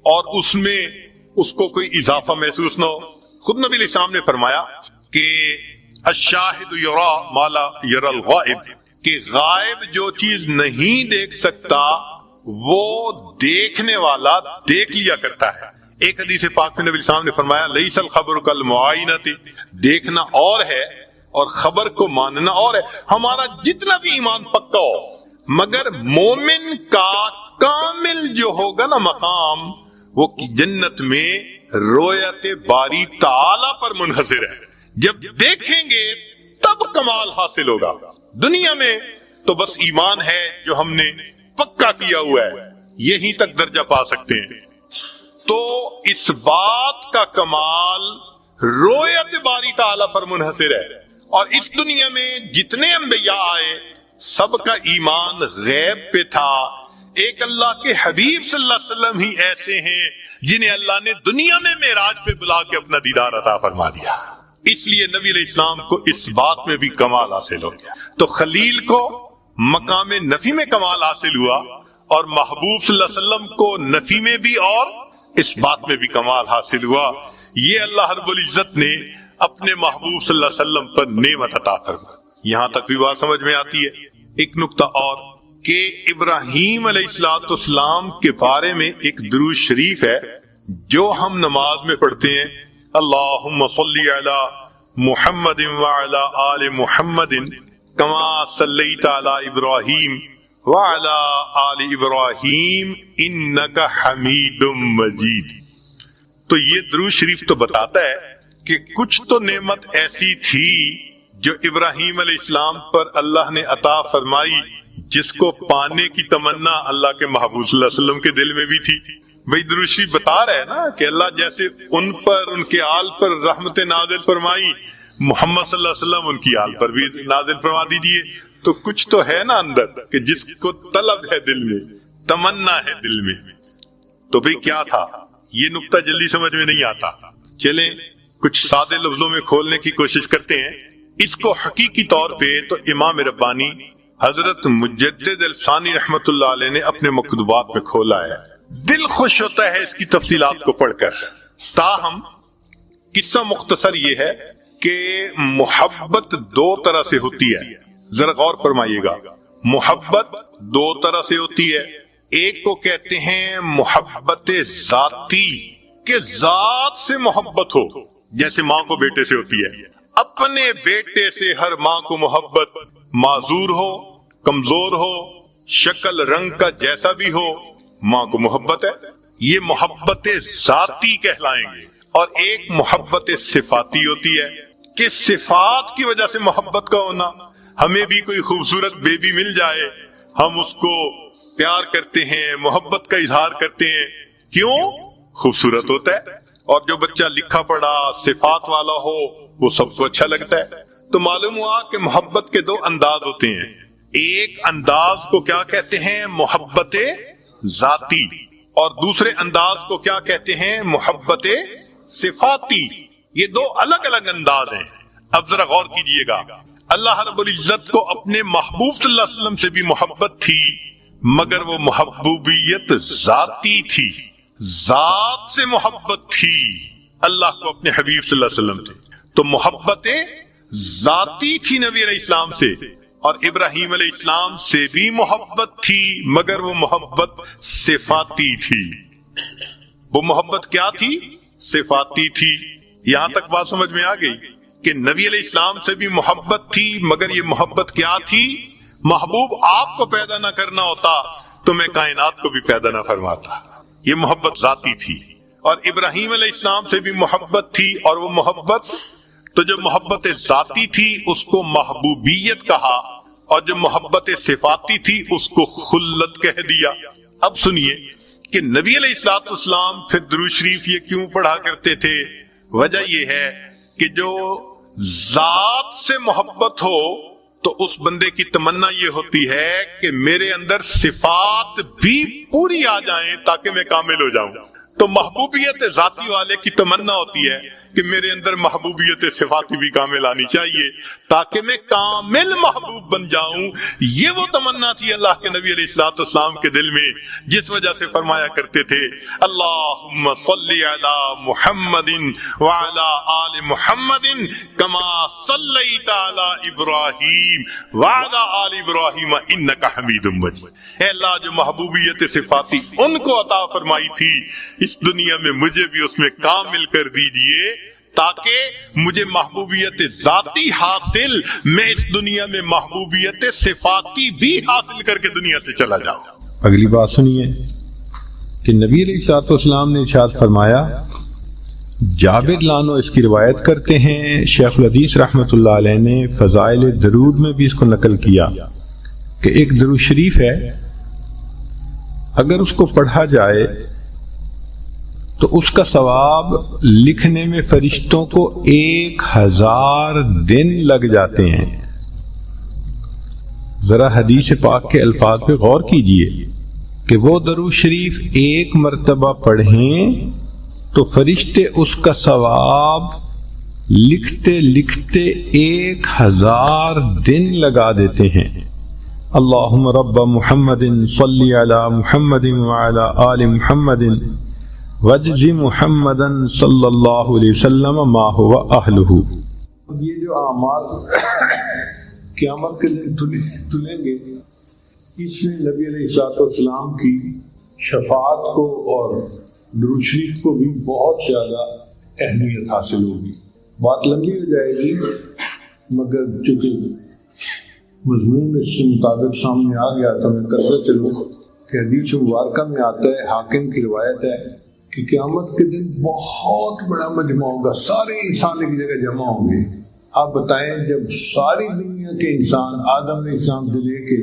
اور اس میں اس کو کوئی اضافہ محسوس نہ ہو. خود نبی علیہ السلام نے فرمایا کہ الشاہد یرا ما لا یرا الغائب، کہ غائب جو چیز نہیں دیکھ سکتا وہ دیکھنے والا دیکھ لیا کرتا ہے. ایک حدیث پاک میں نبی علیہ السلام نے فرمایا لیس الخبر کالمعائنۃ، دیکھنا اور ہے اور خبر کو ماننا اور ہے. ہمارا جتنا بھی ایمان پکا ہو مگر مومن کا کامل جو ہوگا نا مقام، وہ جنت میں رویت باری تعالی پر منحصر ہے. جب دیکھیں گے تب کمال حاصل ہوگا. دنیا میں تو بس ایمان ہے جو ہم نے پکا کیا ہوا ہے، یہیں تک درجہ پا سکتے ہیں. تو اس بات کا کمال رویت باری تعالی پر منحصر ہے. اور اس دنیا میں جتنے انبیاء آئے سب کا ایمان غیب پہ تھا. ایک اللہ کے حبیب صلی اللہ علیہ وسلم ہی ایسے ہیں جنہیں اللہ نے دنیا میں معراج پہ بلا کے اپنا دیدار عطا فرما دیا. اس لیے نبی علیہ السلام کو اس بات میں بھی کمال حاصل ہو گیا. تو خلیل کو مقام نفی میں کمال حاصل ہوا اور محبوب صلی اللہ علیہ وسلم کو نفی میں بھی اور اس بات میں بھی کمال حاصل ہوا. یہ اللہ رب العزت نے اپنے محبوب صلی اللہ علیہ وسلم پر نعمت عطا فرمائی. یہاں تک بھی بات سمجھ میں آتی ہے. ایک نقطہ اور کہ ابراہیم علیہ السلام کے بارے میں ایک درود شریف ہے جو ہم نماز میں پڑھتے ہیں، اللہم صلی علی محمد وعلی آل محمد کما صلیت علی ابراہیم وعلی آل ابراہیم انک حمید مجید. تو یہ درود شریف تو بتاتا ہے کہ کچھ تو نعمت ایسی تھی جو ابراہیم علیہ السلام پر اللہ نے عطا فرمائی جس کو پانے کی تمنا اللہ کے محبوب صلی اللہ علیہ وسلم کے دل میں بھی تھی. بھئی درود شریف بتا رہے ہیں نا کہ اللہ جیسے ان پر ان کے آل پر رحمت نازل فرمائی، محمد صلی اللہ علیہ وسلم ان کی آل پر بھی نازل فرما دیجیے. تو کچھ تو ہے نا اندر کہ جس کو طلب ہے دل میں، تمنا ہے دل میں. تو بھئی کیا تھا؟ یہ نقطہ جلدی سمجھ میں نہیں آتا. چلیں کچھ سادے لفظوں میں کھولنے کی کوشش کرتے ہیں. اس کو حقیقی طور پہ تو امام ربانی حضرت مجدد الفسانی رحمت اللہ علیہ نے اپنے مکتوبات میں کھولا ہے. دل خوش ہوتا ہے اس کی تفصیلات کو پڑھ کر. تاہم قصہ مختصر یہ ہے کہ محبت دو طرح سے ہوتی ہے. ذرا غور فرمائیے گا. محبت دو طرح سے ہوتی ہے. ایک کو کہتے ہیں محبت ذاتی، کہ ذات سے محبت ہو، جیسے ماں کو بیٹے سے ہوتی ہے. اپنے بیٹے سے ہر ماں کو محبت، معذور ہو، کمزور ہو، شکل رنگ کا جیسا بھی ہو، ماں کو محبت ہے. یہ محبت ذاتی کہلائیں گے. اور ایک محبت صفاتی ہوتی ہے کہ صفات کی وجہ سے محبت کا ہونا. ہمیں بھی کوئی خوبصورت بیبی مل جائے، ہم اس کو پیار کرتے ہیں، محبت کا اظہار کرتے ہیں. کیوں؟ خوبصورت ہوتا ہے. اور جو بچہ لکھا پڑھا صفات والا ہو وہ سب کو اچھا لگتا ہے. تو معلوم ہوا کہ محبت کے دو انداز ہوتے ہیں. ایک انداز کو کیا کہتے ہیں؟ محبت ذاتی. اور دوسرے انداز کو کیا کہتے ہیں؟ محبت صفاتی. یہ دو الگ الگ انداز ہیں. اب ذرا غور کیجئے گا. اللہ رب العزت کو اپنے محبوب صلی اللہ علیہ وسلم سے بھی محبت تھی، مگر وہ محبوبیت ذاتی تھی، ذات سے محبت تھی. اللہ کو اپنے حبیب صلی اللہ علیہ وسلم تھے تو محبت ذاتی تھی نبی علیہ السلام سے. اور ابراہیم علیہ السلام سے بھی محبت تھی، مگر وہ محبت صفاتی تھی. وہ محبت کیا تھی؟ صفاتی تھی. یہاں تک بات سمجھ میں آ گئی کہ نبی علیہ السلام سے بھی محبت تھی، مگر یہ محبت کیا تھی؟ محبوب آپ کو پیدا نہ کرنا ہوتا تو میں کائنات کو بھی پیدا نہ فرماتا. یہ محبت ذاتی تھی، اور ابراہیم علیہ السلام سے بھی محبت تھی، اور وہ محبت تو جو محبت ذاتی تھی اس کو محبوبیت کہا، اور جو محبت صفاتی تھی اس کو خلت کہہ دیا۔ اب سنیے کہ نبی علیہ الصلوۃ والسلام پھر درود شریف یہ کیوں پڑھا کرتے تھے؟ وجہ یہ ہے کہ جو ذات سے محبت ہو تو اس بندے کی تمنا یہ ہوتی ہے کہ میرے اندر صفات بھی پوری آ جائیں تاکہ میں کامل ہو جاؤں۔ تو محبوبیت ذاتی والے کی تمنا ہوتی ہے کہ میرے اندر محبوبیت صفاتی بھی کامل آنی چاہیے تاکہ میں کامل محبوب بن جاؤں۔ یہ وہ تمنا تھی اللہ کے نبی علیہ الصلوۃ والسلام کے دل میں، جس وجہ سے فرمایا کرتے تھے اللہم صلی علی محمد وعلی آل محمد کما صلیت علی ابراہیم وعلی آل ابراہیم انک حمید مجید۔ اے اللہ جو محبوبیت صفاتی ان کو عطا فرمائی تھی، اس دنیا میں مجھے بھی اس میں کامل کر دیجئے تاکہ مجھے محبوبیت ذاتی حاصل، میں اس دنیا میں محبوبیت صفاتی بھی حاصل کر کے دنیا سے چلا جاؤں۔ اگلی بات سنیے کہ نبی علیہ الصلوۃ والسلام نے ارشاد فرمایا، جابر لانو اس کی روایت کرتے ہیں، شیخ الحدیث رحمۃ اللہ علیہ نے فضائل درود میں بھی اس کو نقل کیا کہ ایک درود شریف ہے، اگر اس کو پڑھا جائے تو اس کا ثواب لکھنے میں فرشتوں کو 1000 دن لگ جاتے ہیں۔ ذرا حدیث پاک کے الفاظ پہ غور کیجئے کہ وہ درود شریف ایک مرتبہ پڑھیں تو فرشتے اس کا ثواب لکھتے لکھتے 1000 دن لگا دیتے ہیں۔ اللہم رب محمد صلی علی محمد وعلی آل محمد وجز محمدن صلی اللہ علیہ وسلم ما هو اہلہ۔ یہ جو اعمال قیامت کے دن تلیں گے، اس میں نبی علیہ الصلوۃ والسلام کی شفاعت کو اور درود شریف کو بھی بہت زیادہ اہمیت حاصل ہوگی۔ بات لمبی ہو جائے گی، مگر چونکہ مضمون اس کے مطابق سامنے آ گیا تو میں کرتا چلوں کہ حدیث مبارکہ میں آتا ہے، حاکم کی روایت ہے کہ قیامت کے دن بہت بڑا مجمع ہوگا، سارے انسان ایک جگہ جمع ہوں گے۔ آپ بتائیں جب ساری دنیا کے انسان آدم علیہ السلام سے لے کے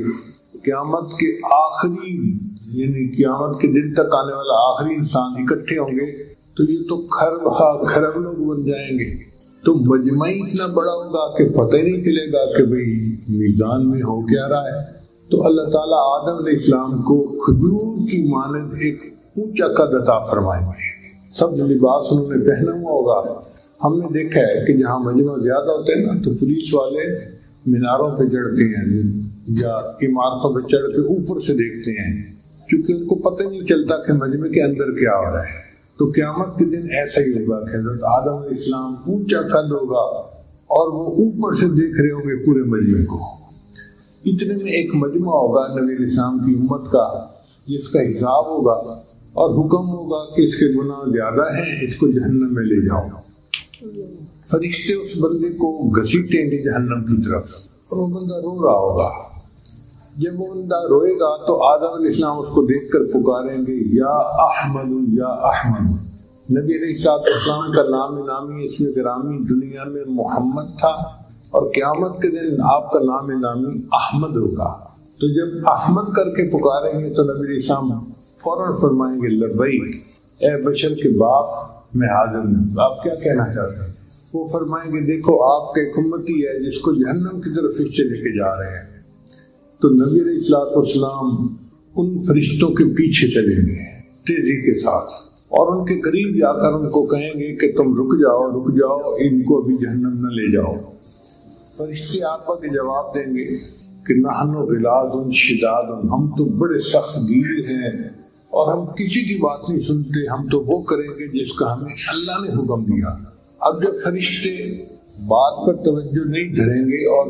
قیامت کے آخری یعنی قیامت کے دن تک آنے والا آخری انسان اکٹھے ہوں گے تو یہ تو خرب لوگ بن جائیں گے۔ تو مجمع اتنا بڑا ہوگا کہ پتہ ہی نہیں چلے گا کہ بھئی میزان میں ہو کیا رہا ہے۔ تو اللہ تعالیٰ آدم علیہ السلام کو کھجور کی مانند ایک اونچا قد عطا فرمائیں گے، سب لباس انہوں نے پہنا ہوا ہوگا۔ ہم نے دیکھا ہے کہ جہاں مجمع زیادہ ہوتے ہیں نا تو پولیس والے میناروں پہ چڑھتے ہیں یا عمارتوں پہ چڑھ کے اوپر سے دیکھتے ہیں، کیونکہ ان کو پتہ نہیں چلتا کہ مجمع کے اندر کیا ہو رہا ہے۔ تو قیامت کے دن ایسا ہی ہوگا کہ حضرت آدم علیہ السلام اونچا قد ہوگا اور وہ اوپر سے دیکھ رہے ہوں گے پورے مجمع کو۔ اتنے میں ایک مجمع ہوگا نبی علیہ السلام کی امت کا، جس کا حساب ہوگا اور حکم ہوگا کہ اس کے گناہ زیادہ ہیں، اس کو جہنم میں لے جاؤ۔ فرشتے اس بندے کو گھسیٹیں گے جہنم کی طرف اور وہ بندہ رو رہا ہوگا۔ جب وہ بندہ روئے گا تو آدم علیہ السلام اس کو دیکھ کر پکاریں گے یا احمد یا احمد۔ نبی علیہ السلام کا نام نامی اس میں گرامی دنیا میں محمد تھا اور قیامت کے دن آپ کا نام نامی احمد ہوگا۔ تو جب احمد کر کے پکاریں گے تو نبی علیہ السلام فوراً فرمائیں گے لبیک، اے بشر کے باپ میں حاضر ہوں، آپ کیا کہنا چاہتے ہیں؟ وہ فرمائیں گے دیکھو آپ کا ایک امتی ہے جس کو جہنم کی طرف فرشتے لے کے جا رہے ہیں۔ تو نبی علیہ الصلوۃ والسلام ان فرشتوں کے پیچھے چلیں گے تیزی کے ساتھ اور ان کے قریب جا کر ان کو کہیں گے کہ تم رک جاؤ، ان کو ابھی جہنم نہ لے جاؤ۔ فرشتے آقا کے جواب دیں گے کہ نحن غلاظ شداد، ہم تو بڑے سخت گیر ہیں اور ہم کسی کی بات نہیں سنتے، ہم تو وہ کریں گے جس کا ہمیں اللہ نے حکم دیا۔ اب جب فرشتے بات پر توجہ نہیں دھریں گے اور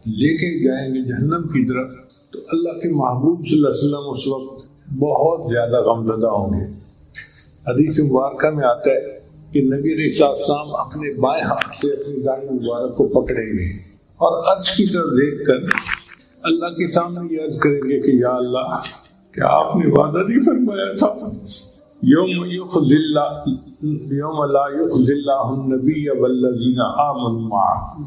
لے کے جائیں گے جہنم کی طرف تو اللہ کے محبوب صلی اللہ علیہ وسلم اس وقت بہت زیادہ غمزدہ ہوں گے۔ حدیث مبارکہ میں آتا ہے کہ نبی علیہ السلام اپنے بائیں ہاتھ سے اپنی داڑھی مبارک کو پکڑیں گے اور عرش کی طرف دیکھ کر اللہ کے سامنے یہ عرض کریں گے کہ یا اللہ، کیا آپ نے وعدہ نہیں فرمایا تھا یوم لا یخزی اللہ النبی والذین آمنوا معہ،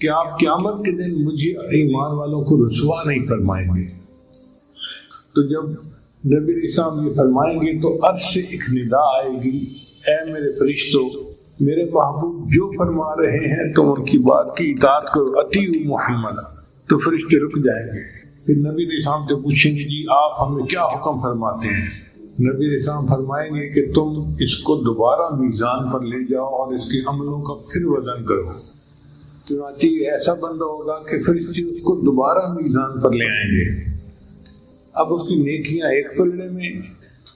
کہ آپ قیامت کے دن مجھے ایمان والوں کو رسوا نہیں فرمائیں گے۔ تو جب نبی علیہ السلام یہ فرمائیں گے تو عرش سے ایک ندا آئے گی، اے میرے فرشتوں، میرے محبوب جو فرما رہے ہیں تم ان کی بات کی اطاعت کرو، اطیعوا محمد۔ تو فرشتے رک جائیں گے، پھر نبی علیہ السلام سے پوچھیں گے جی آپ ہمیں کیا حکم فرماتے ہیں؟ نبی علیہ السلام فرمائیں گے کہ تم اس کو دوبارہ میزان پر لے جاؤ اور اس کے عملوں کا پھر وزن کرو۔ چنانچہ ایسا بندہ ہوگا کہ فرشتے اس کو دوبارہ میزان پر لے آئیں گے، اب اس کی نیکیاں ایک پلڑے میں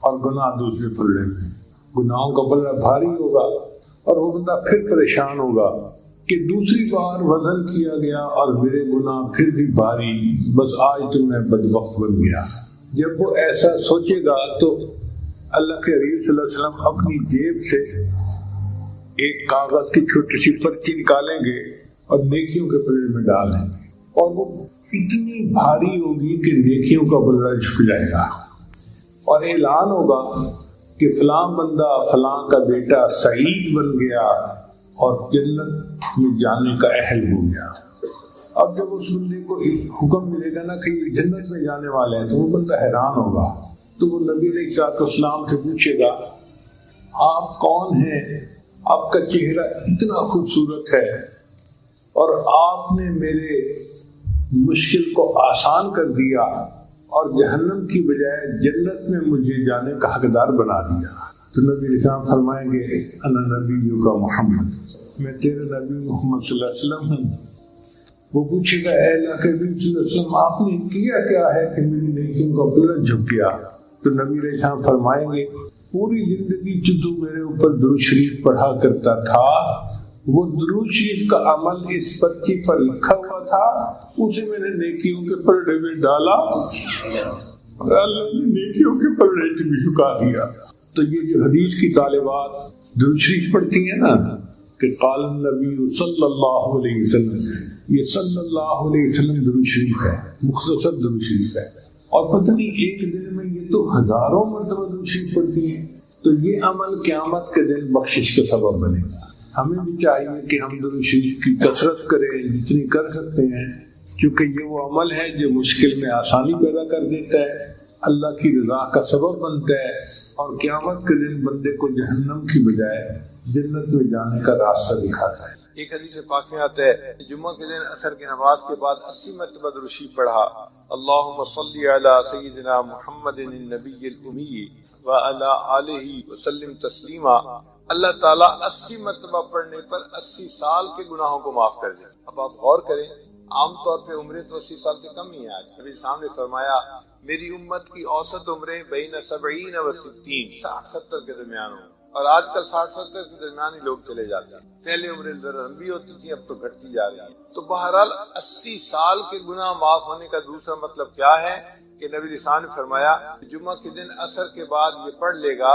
اور گناہ دوسرے پلڑے میں، گناہوں کا پلڑا بھاری ہوگا اور وہ بندہ پھر پریشان ہوگا کہ دوسری بار وزن کیا گیا اور میرے گناہ پھر بھی بھاری، بس آج تو میں بدبخت بن گیا۔ جب وہ ایسا سوچے گا تو اللہ کے حبیب صلی اللہ علیہ وسلم اپنی جیب سے ایک کاغذ کی چھوٹی سی پرچی نکالیں گے اور نیکیوں کے پلڑے میں ڈال دیں گے، اور وہ اتنی بھاری ہوگی کہ نیکیوں کا پلڑا جھک جائے گا، اور اعلان ہوگا کہ فلاں بندہ فلاں کا بیٹا سعید بن گیا اور جنت میں جانے کا اہل ہو گیا۔ اب جب اس بندے کو حکم ملے گا نا کہ یہ جنت میں جانے والے ہیں تو وہ بندہ حیران ہوگا، تو وہ نبی علیہ السلام سے پوچھے گا آپ کون ہیں؟ آپ کا چہرہ اتنا خوبصورت ہے اور آپ نے میرے مشکل کو آسان کر دیا اور جہنم کی بجائے جنت میں مجھے جانے کا حقدار بنا دیا۔ تو نبی علیہ السلام فرمائیں گے انا نبیک محمد، میں تیرے نبی محمد صلی اللہ علیہ وسلم ہوں۔ وہ پوچھے گا اے اللہ کے نبی صلی اللہ علیہ وسلم آپ نے کیا کیا ہے کہ میری نیکیوں کا پلڑا جھک گیا؟ تو نبی علیہ السلام فرمائیں گے پوری زندگی جو تو میرے اوپر درود شریف پڑھا کرتا تھا، وہ درود شریف کا عمل اس پرچی پر لکھا ہوا تھا، اسے میں نے نیکیوں کے پلڑے میں ڈالا اور اللہ نے نیکیوں کے پلڑے بھی جھکا دیا۔ تو یہ جو حدیث کی طالبات درود شریف پڑھتی ہیں نا کہ قال النبی صلی اللہ علیہ وسلم، یہ صلی اللہ علیہ وسلم درود شریف ہے، مختصر درود شریف ہے، اور پتہ نہیں ایک دن میں یہ تو ہزاروں مرتبہ درود شریف پڑھتی ہیں، تو یہ عمل قیامت کے دن بخشش کا سبب بنے گا۔ ہمیں بھی چاہیے کہ ہم درود شریف کی کثرت کریں جتنی کر سکتے ہیں، کیونکہ یہ وہ عمل ہے جو مشکل میں آسانی پیدا کر دیتا ہے، اللہ کی رضا کا سبب بنتا ہے، اور قیامت کے دن بندے کو جہنم کی بجائے جنت میں جانے کا راستہ دکھاتا ہے۔ ایک حدیث پاک میں آتا ہے جمعہ کے دن عصر کی نماز کے بعد 80 مرتبہ درود شریف پڑھا، اللہم صلی علی سیدنا محمد النبی الامی وعلی آلہ وسلم تسلیما، اللہ تعالیٰ 80 مرتبہ پڑھنے پر 80 سال کے گناہوں کو معاف کر دے۔ اب آپ غور کریں، عام طور پہ عمریں تو 80 سال سے کم ہی ہیں۔ آج نبی صاحب نے فرمایا میری امت کی اوسط عمریں بین 70 و 60، 60-70 کے درمیان ہوں، اور آج کل 60-70 کے درمیان ہی لوگ چلے جاتے ہیں۔ پہلے عمریں ذرا لمبی ہوتی تھی، اب تو گھٹتی جا رہی ہیں۔ تو بہرحال 80 سال کے گناہ معاف ہونے کا دوسرا مطلب کیا ہے کہ نبی رسول نے فرمایا جمعہ کے دن عصر کے بعد یہ پڑھ لے گا،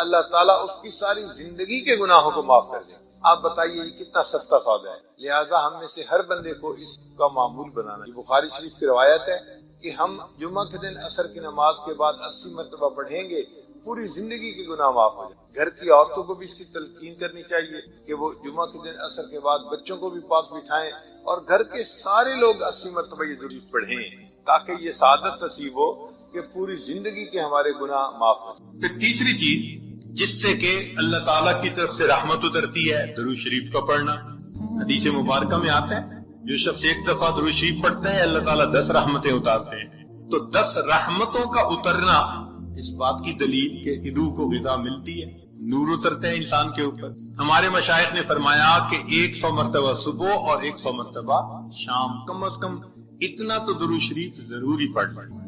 اللہ تعالیٰ اس کی ساری زندگی کے گناہوں کو معاف کر دے گا۔ آپ بتائیے یہ کتنا سستا سودا ہے۔ لہٰذا ہم میں سے ہر بندے کو اس کا معمول بنانا۔ یہ بخاری شریف کی روایت ہے کہ ہم جمعہ کے دن عصر کی نماز کے بعد 80 مرتبہ پڑھیں گے، پوری زندگی کے گناہ معاف ہو جائیں۔ گھر کی عورتوں کو بھی اس کی تلقین کرنی چاہیے کہ وہ جمعہ کے دن عصر کے بعد بچوں کو بھی پاس بٹھائیں، اور گھر کے سارے لوگ 80 مرتبہ یہ درود پڑھیں، تاکہ یہ سعادت نصیب ہو کہ پوری زندگی کے ہمارے گناہ معاف ہو جائیں۔ پھر تیسری چیز جس سے کہ اللہ تعالیٰ کی طرف سے رحمت اترتی ہے، درود شریف کا پڑھنا۔ حدیث مبارکہ میں آتا ہے جو شخص ایک دفعہ درود شریف پڑھتا ہے اللہ تعالیٰ 10 رحمتیں اتارتے ہیں۔ تو 10 رحمتوں کا اترنا اس بات کی دلیل کہ روح کو غذا ملتی ہے، نور اترتا ہے انسان کے اوپر۔ ہمارے مشائخ نے فرمایا کہ 100 مرتبہ صبح اور 100 مرتبہ شام، کم از کم اتنا تو درود شریف ضروری پڑھ لیں۔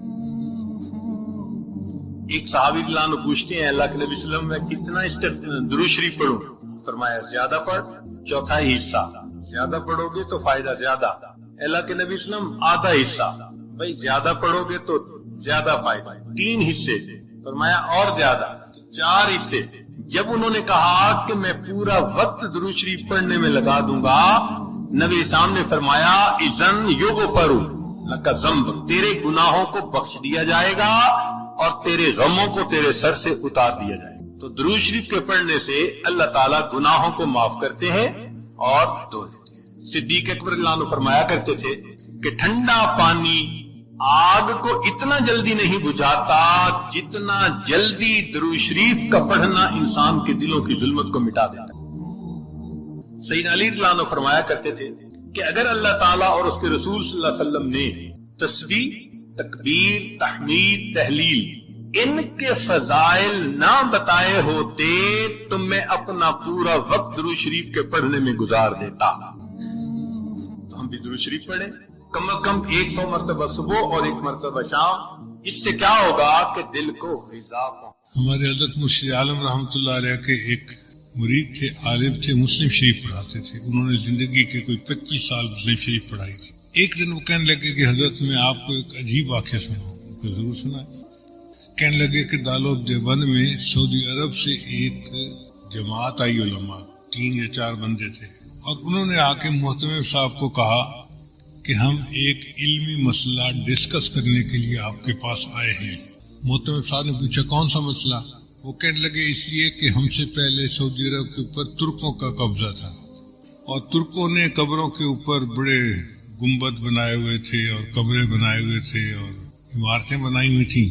ایک صحابی رضی اللہ عنہ پوچھتے ہیں اللہ کے نبی صلی اللہ علیہ وسلم میں کتنا درود شریف پڑھوں؟ فرمایا زیادہ پڑھ، چوتھائی حصہ، زیادہ پڑھو گے تو فائدہ زیادہ۔ اللہ کے نبی صلی اللہ علیہ وسلم آدھا حصہ، بھائی زیادہ پڑھو گے تو زیادہ فائدہ۔ 3 حصے، فرمایا اور زیادہ، 4 حصے۔ جب انہوں نے کہا کہ میں پورا وقت درود شریف پڑھنے میں لگا دوں گا، نبی اسلام نے فرمایا اذن یغفر لک ذنب، تیرے گناہوں کو بخش دیا جائے گا اور تیرے غموں کو تیرے سر سے اتار دیا جائے گا۔ تو درود شریف کے پڑھنے سے اللہ تعالیٰ گناہوں کو معاف کرتے ہیں اور دھو دیتے ہیں۔ صدیق اکبر رضی اللہ عنہ فرمایا کرتے تھے کہ ٹھنڈا پانی آگ کو اتنا جلدی نہیں بجھاتا جتنا جلدی درود شریف کا پڑھنا انسان کے دلوں کی ظلمت کو مٹا دیتا ہے۔ سیدنا علی رضی اللہ عنہ فرمایا کرتے تھے کہ اگر اللہ تعالیٰ اور اس کے رسول صلی اللہ علیہ وسلم نے تسبیح، تکبیر، تحمید، تحلیل ان کے فضائل نہ بتائے ہوتے تو میں اپنا پورا وقت درود شریف کے پڑھنے میں گزار دیتا۔ تو ہم بھی درود شریف پڑھیں، کم از کم 100 مرتبہ صبح اور 1 مرتبہ شام۔ اس سے کیا ہوگا کہ دل کو غذا پہنچے۔ ہمارے حضرت مرشد عالم رحمۃ اللہ علیہ کے ایک مرید تھے، عالم تھے، مسلم شریف پڑھاتے تھے۔ انہوں نے زندگی کے کوئی 25 سال مسلم شریف پڑھائی تھی۔ ایک دن وہ کہنے لگے کہ حضرت میں آپ کو ایک عجیب واقعہ سناؤں۔ ان کو ضرور سنا۔ کہنے لگے کہ دارالعلوم دیوبند میں سعودی عرب سے ایک جماعت آئی، علماء 3 یا 4 بندے تھے، اور انہوں نے آ کے محتمم صاحب کو کہا کہ ہم ایک علمی مسئلہ ڈسکس کرنے کے لیے آپ کے پاس آئے ہیں۔ محتمم صاحب نے پوچھا کون سا مسئلہ؟ وہ کہنے لگے اس لیے کہ ہم سے پہلے سعودی عرب کے اوپر ترکوں کا قبضہ تھا، اور ترکوں نے قبروں کے اوپر بڑے گنبد بنائے ہوئے تھے اور کمرے بنائے ہوئے تھے اور عمارتیں بنائی ہوئی تھیں۔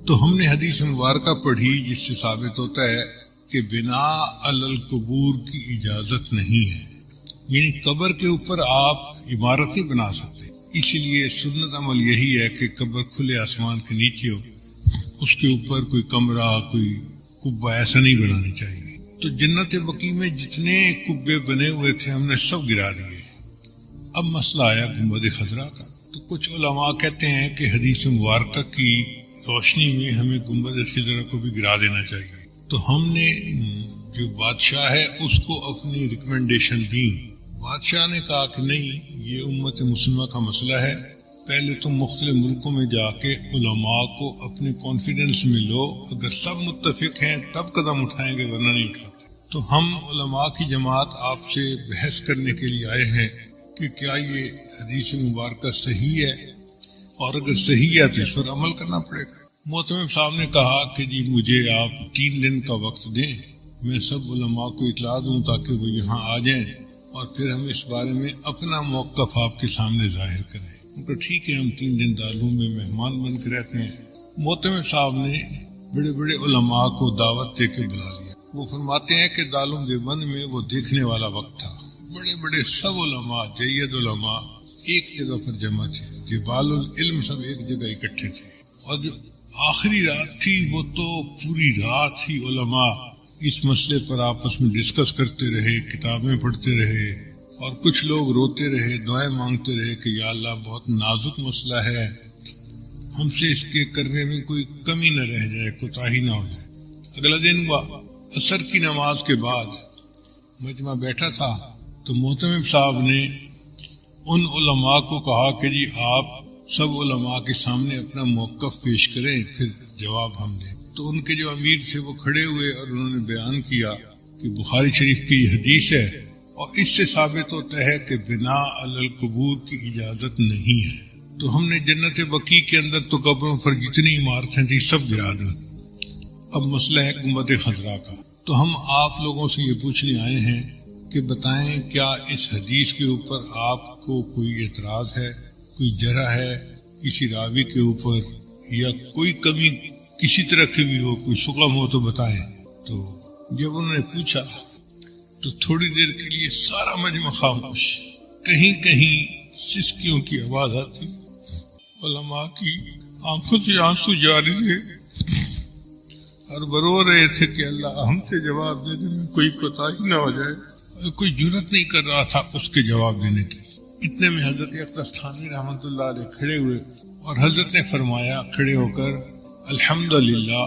تو ہم نے حدیث مبارکہ پڑھی جس سے ثابت ہوتا ہے کہ بنا علی القبور کی اجازت نہیں ہے، یعنی قبر کے اوپر آپ عمارت نہیں بنا سکتے۔ اس لیے سنت عمل یہی ہے کہ قبر کھلے آسمان کے نیچے ہو، اس کے اوپر کوئی کمرہ، کوئی کبہ ایسا نہیں بنانا چاہیے۔ تو جنت بقیع میں جتنے کبے بنے ہوئے تھے ہم نے سب گرا دیے۔ اب مسئلہ آیا گنبد خضرا کا۔ تو کچھ علماء کہتے ہیں کہ حدیث مبارکہ کی روشنی میں ہمیں گنبد خضرا کو بھی گرا دینا چاہیے۔ تو ہم نے جو بادشاہ ہے اس کو اپنی ریکمنڈیشن دی۔ بادشاہ نے کہا کہ نہیں، یہ امت مسلمہ کا مسئلہ ہے، پہلے تم مختلف ملکوں میں جا کے علماء کو اپنے کانفیڈنس میں لو، اگر سب متفق ہیں تب قدم اٹھائیں گے، ورنہ نہیں اٹھاتے۔ تو ہم علماء کی جماعت آپ سے بحث کرنے کے لیے آئے ہیں کہ کیا یہ حدیث مبارکہ صحیح ہے، اور اگر صحیح ہے تو اس پر عمل کرنا پڑے گا۔ محتمم صاحب نے کہا کہ جی مجھے آپ 3 دن کا وقت دیں، میں سب علماء کو اطلاع دوں تاکہ وہ یہاں آ جائیں، اور پھر ہم اس بارے میں اپنا موقف آپ کے سامنے ظاہر کریں۔ ان کو ٹھیک ہے، ہم 3 دن دارالعلوم میں مہمان بن کے رہتے ہیں۔ محتمم صاحب نے بڑے بڑے علماء کو دعوت دے کے بلا لیا۔ وہ فرماتے ہیں کہ دارالعلوم دیوبند میں وہ دیکھنے والا وقت تھا، بڑے بڑے سب علماء، جید علماء ایک جگہ پر جمع تھے، جبال العلم سب ایک جگہ اکٹھے تھے، اور جو آخری رات تھی وہ تو پوری رات ہی علماء اس مسئلے پر آپس میں ڈسکس کرتے رہے، کتابیں پڑھتے رہے، اور کچھ لوگ روتے رہے، دعائیں مانگتے رہے کہ یا اللہ بہت نازک مسئلہ ہے، ہم سے اس کے کرنے میں کوئی کمی نہ رہ جائے، کوتاہی نہ ہو جائے۔ اگلا دن ہوا، عصر کی نماز کے بعد مجمع بیٹھا تھا، تو محتمم صاحب نے ان علماء کو کہا کہ جی آپ سب علماء کے سامنے اپنا موقف پیش کریں، پھر جواب ہم دیں۔ تو ان کے جو امیر تھے وہ کھڑے ہوئے اور انہوں نے بیان کیا کہ بخاری شریف کی یہ حدیث ہے، اور اس سے ثابت ہوتا ہے کہ بنا علی القبور کی اجازت نہیں ہے۔ تو ہم نے جنت بقیع کے اندر تو قبروں پر جتنی عمارتیں تھیں سب گرا دیں۔ اب مسئلہ ہے گنبد خضرا کا۔ تو ہم آپ لوگوں سے یہ پوچھنے آئے ہیں کہ بتائیں کیا اس حدیث کے اوپر آپ کو کوئی اعتراض ہے، کوئی جرح ہے کسی راوی کے اوپر، یا کوئی کمی کسی طرح کی بھی ہو، کوئی سقم ہو تو بتائیں۔ تو جب انہوں نے پوچھا تو تھوڑی دیر کے لیے سارا مجمع خاموش، کہیں کہیں سسکیوں کی آواز آتی، علماء کی آنکھوں سے آنسو جاری تھے اور رو رہے تھے کہ اللہ ہم سے جواب دینے میں کوئی کوتاہی نہ ہو جائے۔ کوئی جرات نہیں کر رہا تھا اس کے جواب دینے کی۔ اتنے میں حضرت اقدس تھانوی رحمۃ اللہ علیہ کھڑے ہوئے اور حضرت نے فرمایا کھڑے ہو کر، الحمدللہ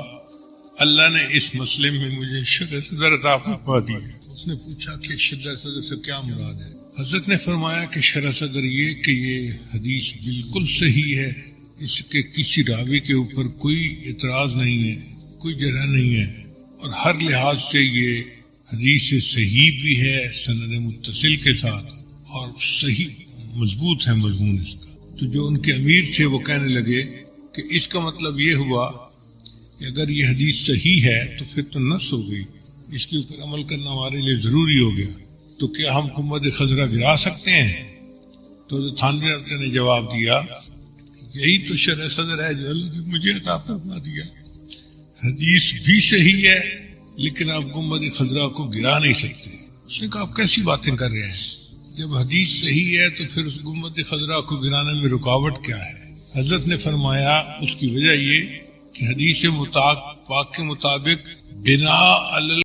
اللہ نے اس مسئلے میں مجھے شرح صدر عطا فرما دی ہے۔ اس نے پوچھا کہ شرح صدر سے کیا مراد ہے؟ حضرت نے فرمایا کہ شرح صدر یہ کہ یہ حدیث بالکل صحیح ہے، اس کے کسی راوی کے اوپر کوئی اعتراض نہیں ہے، کوئی جرح نہیں ہے، اور ہر لحاظ سے یہ حدیث صحیح بھی ہے سند متصل کے ساتھ، اور صحیح مضبوط ہے مضمون اس کا۔ تو جو ان کے امیر تھے وہ کہنے لگے کہ اس کا مطلب یہ ہوا کہ اگر یہ حدیث صحیح ہے تو پھر تو نص ہو گئی، اس کے اوپر عمل کرنا ہمارے لیے ضروری ہو گیا، تو کیا ہم گنبد خضرا گرا سکتے ہیں؟ تو تھانوی رحمۃ اللہ نے جواب دیا یہی تو شرح صدر ہے جو اللہ نے مجھے عطا فرما دیا، حدیث بھی صحیح ہے لیکن آپ گنبد خضرا کو گرا نہیں سکتے۔ اس نے کہا آپ کیسی باتیں کر رہے ہیں، جب حدیث صحیح ہے تو پھر اس گنبد خضرا کو گرانے میں رکاوٹ کیا ہے؟ حضرت نے فرمایا اس کی وجہ یہ کہ حدیث پاک کے مطابق بنا